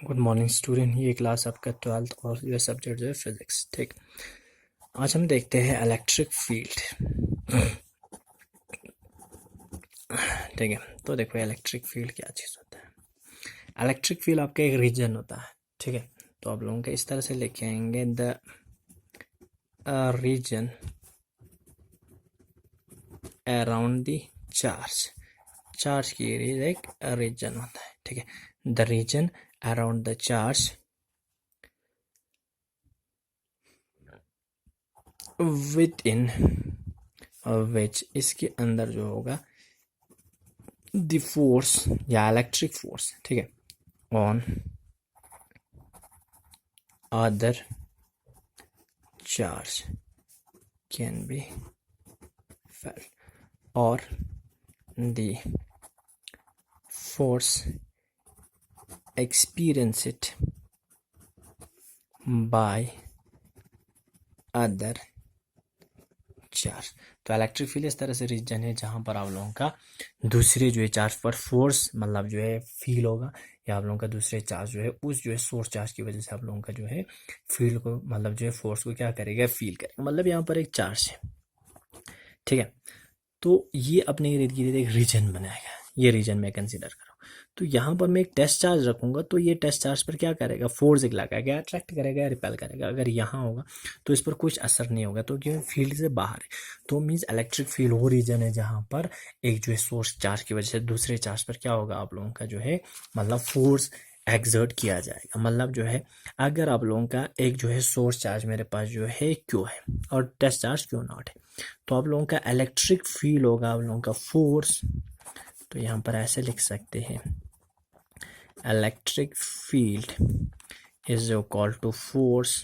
Good morning student. ये class आपका 12th और ये सब्जेक्ट जो है फिजिक्स। ठीक, आज हम देखते हैं इलेक्ट्रिक फील्ड। ठीक है, तो देखो इलेक्ट्रिक फील्ड क्या चीज़ होता है। इलेक्ट्रिक फील्ड आपका एक रीजन होता है। ठीक है, तो आप लोगों के इस तरह से लिखे आएंगे the region around the charge. Charge की एरिया एक रीजन होता है। ठीक है, the region around the charge within which, इसके अंदर जो होगा द फोर्स या इलेक्ट्रिक फोर्स, ठीक है, on other charge can be felt, और the force experienced by other charge. तो इलेक्ट्रिक फील्ड इस तरह से रीजन है जहां पर आप लोगों का दूसरे जो है चार्ज पर फोर्स मतलब जो है फील होगा, या आप लोगों का दूसरे चार्ज जो है उस जो है सोर्स चार्ज की वजह से आप लोगों का जो है फील्ड को मतलब जो है फोर्स को क्या करेगा, फील करेगा। मतलब यहाँ पर एक चार्ज है, ठीक है, तो ये अपने इर्द गिर्द एक रीजन बनाएगा। ये रीजन मैं कंसिडर करूँ तो यहाँ पर मैं एक टेस्ट चार्ज रखूंगा, तो ये टेस्ट चार्ज पर क्या करेगा, फोर्स एक लगाएगा, अट्रैक्ट करेगा या रिपेल करेगा। अगर यहाँ होगा तो इस पर कुछ असर नहीं होगा, तो क्यों, फील्ड से बाहर है। तो मीन्स इलेक्ट्रिक फील्ड वो रीजन है जहाँ पर एक जो है सोर्स चार्ज की वजह से दूसरे चार्ज पर क्या होगा, आप लोगों का जो है मतलब फोर्स एक्सर्ट किया जाएगा। मतलब जो है अगर आप लोगों का एक जो है सोर्स चार्ज मेरे पास जो है क्यू है और टेस्ट चार्ज क्यू नॉट है, तो आप लोगों का इलेक्ट्रिक फील्ड होगा आप लोगों का फोर्स। तो यहाँ पर ऐसे लिख सकते हैं, electric field is equal to force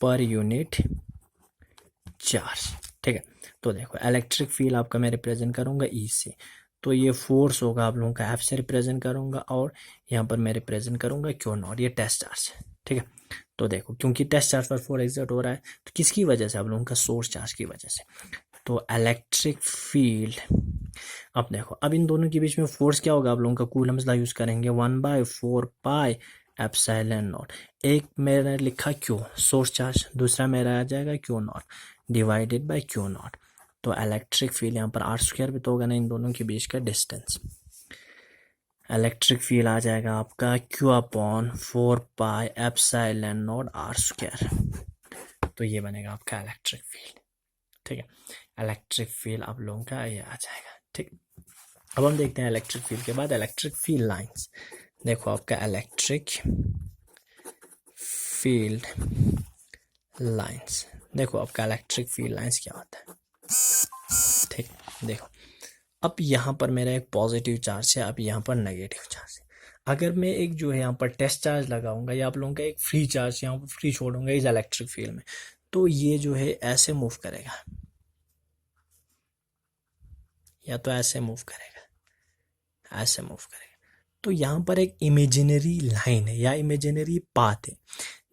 per unit charge. ठीक है, तो देखो इलेक्ट्रिक फील्ड आपका मैं रिप्रेजेंट करूंगा ई से, तो ये फोर्स होगा आप लोगों का एफ से रिप्रेजेंट करूंगा, और यहाँ पर मैं रिप्रेजेंट करूंगा क्यू नॉट, ये टेस्ट चार्ज है। ठीक है, तो देखो क्योंकि टेस्ट चार्ज पर फोर्स एक्सर्ट हो रहा है, तो किसकी वजह से, आप लोगों का सोर्स चार्ज की वजह से। तो इलेक्ट्रिक फील्ड, अब देखो अब इन दोनों के बीच में फोर्स क्या होगा, आप लोगों का कूलम्स लॉ यूज करेंगे, 1/4 पाई एप्सिलॉन नॉट। एक मेरा लिखा क्यू सोर्स चार्ज, दूसरा मेरा आ जाएगा Q not divided by Q not. तो इलेक्ट्रिक फील्ड यहाँ पर r² भी तो होगा ना इन दोनों के बीच का डिस्टेंस। इलेक्ट्रिक फील्ड आ जाएगा आपका q/4 pi epsilon not r²। तो ये बनेगा आपका इलेक्ट्रिक फील्ड। ठीक है, इलेक्ट्रिक फील्ड आप लोगों का ये आ जाएगा। ठीक, अब हम देखते हैं इलेक्ट्रिक फील्ड के बाद इलेक्ट्रिक फील्ड लाइंस। देखो आपका इलेक्ट्रिक फील्ड लाइंस, देखो आपका इलेक्ट्रिक फील्ड लाइंस क्या होता है। ठीक, देखो अब यहाँ पर मेरा एक पॉजिटिव चार्ज है, अब यहाँ पर नेगेटिव चार्ज है। अगर मैं एक जो है यहाँ पर टेस्ट चार्ज लगाऊंगा, या आप लोगों का एक फ्री चार्ज यहाँ पर फ्री छोड़ूंगा इस इलेक्ट्रिक फील्ड में, तो ये जो है ऐसे मूव करेगा, या तो ऐसे मूव करेगा, ऐसे मूव करेगा। तो यहाँ पर एक इमेजिनरी लाइन है या इमेजिनरी पाथ है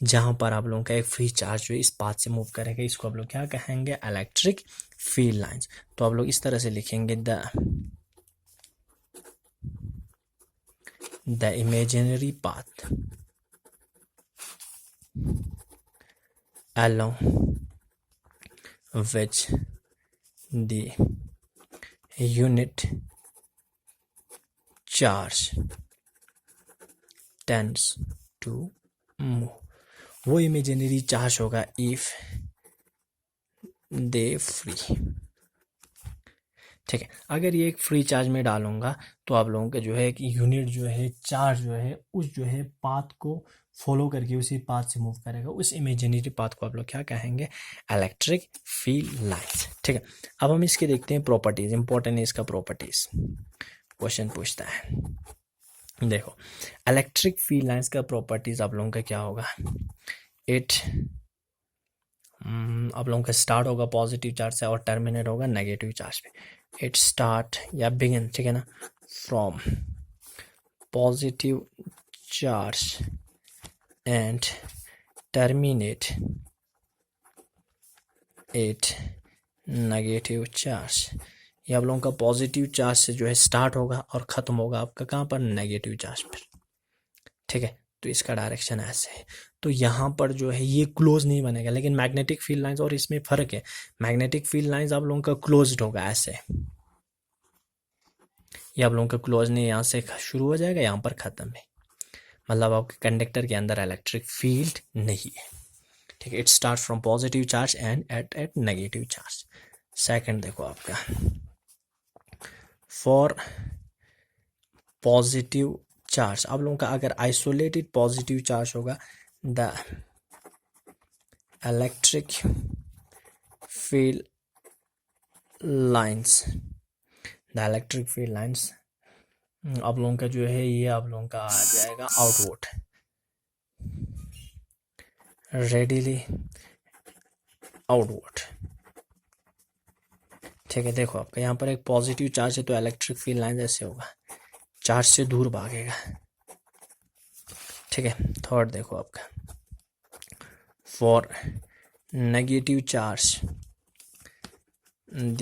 जहां पर आप लोगों का एक फ्री चार्ज जो है इस पाथ से मूव करेगा। इसको आप लोग क्या कहेंगे, इलेक्ट्रिक फील्ड लाइंस। तो आप लोग इस तरह से लिखेंगे, the imaginary path along which the unit charge tends to move। वो इमेजिनरी चार्ज होगा इफ दे फ्री। ठीक है, अगर ये एक फ्री चार्ज में डालूंगा तो आप लोगों का जो है कि यूनिट जो है चार्ज जो है उस जो है पाथ को फॉलो करके उसी पाथ से मूव करेगा। उस इमेजिनरी पाथ को आप लोग क्या कहेंगे, इलेक्ट्रिक फील्ड लाइंस। ठीक है, अब हम इसके देखते हैं प्रॉपर्टीज। इंपॉर्टेंट है इसका प्रॉपर्टीज, क्वेश्चन पूछता है। देखो इलेक्ट्रिक फील्ड लाइंस का प्रॉपर्टीज आप लोगों का क्या होगा, इट आप लोगों का स्टार्ट होगा पॉजिटिव चार्ज से और टर्मिनेट होगा नेगेटिव चार्ज पे। इट स्टार्ट या बिगिन, ठीक है ना, from positive charge and terminate at negative charge. ये आप लोगों का पॉजिटिव चार्ज से जो है स्टार्ट होगा और ख़त्म होगा आपका कहाँ पर, नेगेटिव चार्ज पर। ठीक है, तो तो इसका डायरेक्शन ऐसे है। तो यहाँ पर जो है ये क्लोज नहीं बनेगा, लेकिन मैग्नेटिक फील्ड लाइंस और इसमें फ़र्क है। मैग्नेटिक फील्ड लाइंस आप लोगों का क्लोज्ड होगा ऐसे, ये आप लोगों का क्लोज नहीं, यहाँ से शुरू हो जाएगा, यहाँ पर ख़त्म है, मतलब आपके कंडक्टर के अंदर इलेक्ट्रिक फील्ड नहीं है। ठीक है, it start from positive charge and at negative charge. Second देखो आपका, फॉर पॉजिटिव चार्ज आप लोगों का अगर आइसोलेटेड पॉजिटिव चार्ज होगा, the electric field lines, the electric field lines आप लोगों का जो है ये आप लोगों का आ जाएगा आउटवर्ड, रेडिली आउटवर्ड। ठीक है, देखो आपका यहाँ पर एक पॉजिटिव चार्ज है तो इलेक्ट्रिक फील्ड लाइन ऐसे होगा, चार्ज से दूर भागेगा। ठीक है, थर्ड देखो आपका, for negative charge the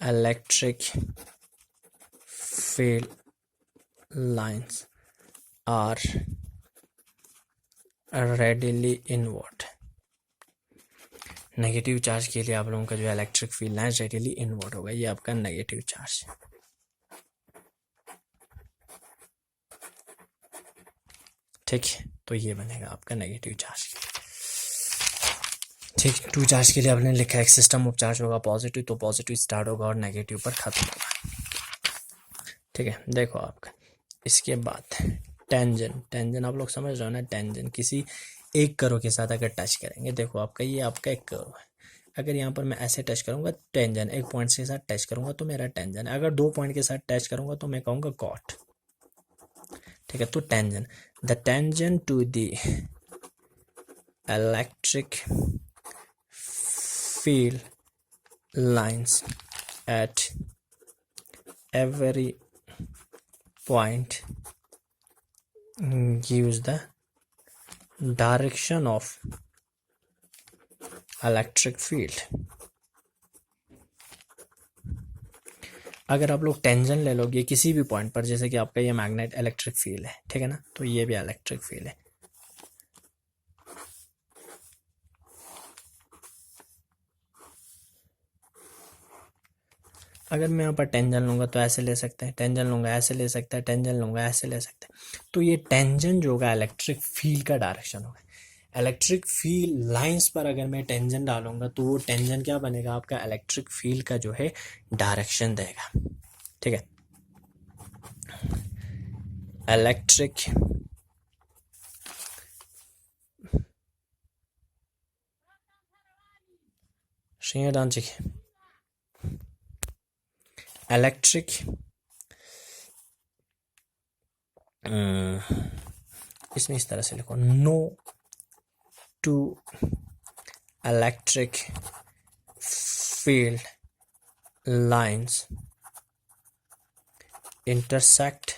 electric field lines are radially inward. Negative charge के लिए आप लोगों का जो electric field line radially inward होगा, ये आपका नेगेटिव चार्ज। ठीक है, तो ये बनेगा आपका नेगेटिव चार्ज। ठीक, टू चार्ज के लिए आपने लिखा है एक सिस्टम ऑफ चार्ज होगा पॉजिटिव, तो पॉजिटिव स्टार्ट होगा और नेगेटिव पर खत्म होगा। ठीक है, देखो आपका इसके बाद टेंजेंट, टेंजेंट आप लोग समझ रहे हो ना, टेंजेंट किसी एक कर्व के साथ अगर टच करेंगे, देखो आपका ये आपका एक कर्व है, अगर यहाँ पर मैं ऐसे टच करूँगा टेंजेंट, एक पॉइंट के साथ टच करूँगा तो मेरा टेंजेंट, अगर दो पॉइंट के साथ टच करूँगा तो मैं कहूँगा कॉट। ठीक है, तो tangent, the tangent to the electric field lines at every point gives the direction of electric field। अगर आप लोग टेंजेंट ले लोगे किसी भी पॉइंट पर, जैसे कि आपका ये मैग्नेट इलेक्ट्रिक फील्ड है, ठीक है ना, तो ये भी इलेक्ट्रिक फील्ड है। अगर मैं यहाँ पर टेंजेंट लूँगा तो ऐसे ले सकते हैं, टेंजेंट लूँगा ऐसे ले सकते हैं, टेंजेंट लूँगा ऐसे ले सकते हैं। तो ये टेंजेंट जो होगा इलेक्ट्रिक फील्ड का डायरेक्शन होगा। इलेक्ट्रिक फील्ड लाइंस पर अगर मैं टेंजेंट डालूंगा तो वो टेंजेंट क्या बनेगा, आपका इलेक्ट्रिक फील्ड का जो है डायरेक्शन देगा। ठीक है, इलेक्ट्रिक इलेक्ट्रिक इसमें इस तरह से लिखो, no two electric field lines intersect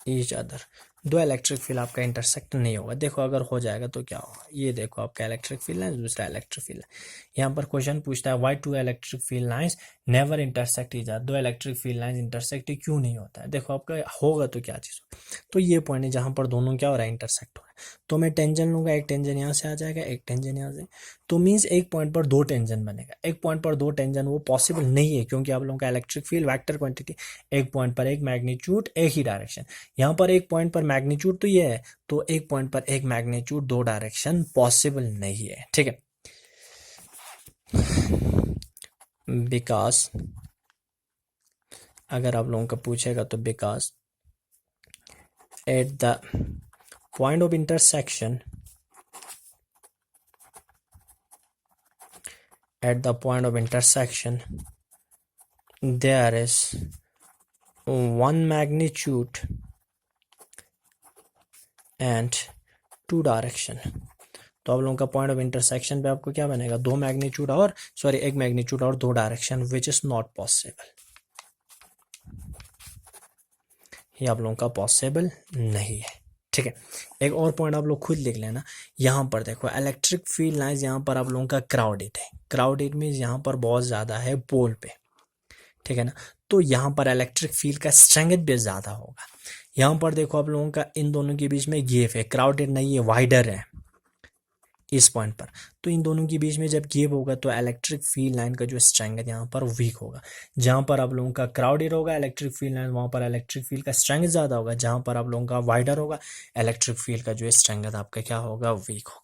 each other. दो इलेक्ट्रिक फील्ड आपका इंटरसेक्ट नहीं होगा। देखो अगर हो जाएगा तो क्या होगा, ये देखो आपका इलेक्ट्रिक फील्ड लाइन, दूसरा इलेक्ट्रिक फील्ड लाइन। यहाँ पर क्वेश्चन पूछता है why two electric field lines never intersect each other. दो इलेक्ट्रिक फील्ड लाइंस इंटरसेक्ट क्यों नहीं होता है। देखो आपका होगा तो क्या चीज़ हो, तो ये पॉइंट है जहाँ पर दोनों क्या हो रहा है, इंटरसेक्ट हो रहा है। तो मैं टेंजेंट लूँगा, एक टेंजेंट यहाँ से आ जाएगा, एक टेंजेंट यहाँ से, तो मीन्स एक पॉइंट पर दो टेंजेंट बनेगा। एक पॉइंट पर दो टेंजेंट वो पॉसिबल नहीं है, क्योंकि आप लोगों का इलेक्ट्रिक फील्ड वेक्टर क्वांटिटी, एक पॉइंट पर एक मैग्नीट्यूड एक ही डायरेक्शन। यहाँ पर एक पॉइंट पर मैग्नीट्यूड तो ये है, तो एक पॉइंट पर एक मैग्नीट्यूड दो डायरेक्शन पॉसिबल नहीं है। ठीक है, बिकॉज अगर आप लोगों का पूछेगा तो because at the point of intersection, at the point of intersection there is one magnitude and two direction। तो आप लोगों का पॉइंट ऑफ इंटरसेक्शन पे आपको क्या बनेगा, दो मैग्नीट्यूड और एक मैग्नीट्यूड और दो direction, which is not possible. ये आप लोगों का पॉसिबल नहीं है। ठीक है, एक और पॉइंट आप लोग खुद लिख लेना। यहाँ पर देखो इलेक्ट्रिक फील्ड लाइंस यहाँ पर आप लोगों का क्राउडेड है। क्राउडेड मीन्स यहाँ पर बहुत ज़्यादा है पोल पे, ठीक है ना, तो यहाँ पर इलेक्ट्रिक फील्ड का स्ट्रेंथ भी ज़्यादा होगा। यहाँ पर देखो आप लोगों का इन दोनों के बीच में गैप है, क्राउडेड नहीं है, वाइडर है इस पॉइंट पर। तो इन दोनों के बीच में जब गैप होगा तो इलेक्ट्रिक फील्ड लाइन का जो स्ट्रेंथ है यहाँ पर वीक होगा। जहाँ पर आप लोगों का क्राउडेड होगा इलेक्ट्रिक फील्ड लाइन, वहाँ पर इलेक्ट्रिक फील्ड का स्ट्रेंथ ज़्यादा होगा। जहाँ पर आप लोगों का वाइडर होगा इलेक्ट्रिक फील्ड का जो स्ट्रेंथ है आपका क्या होगा, वीक होगा।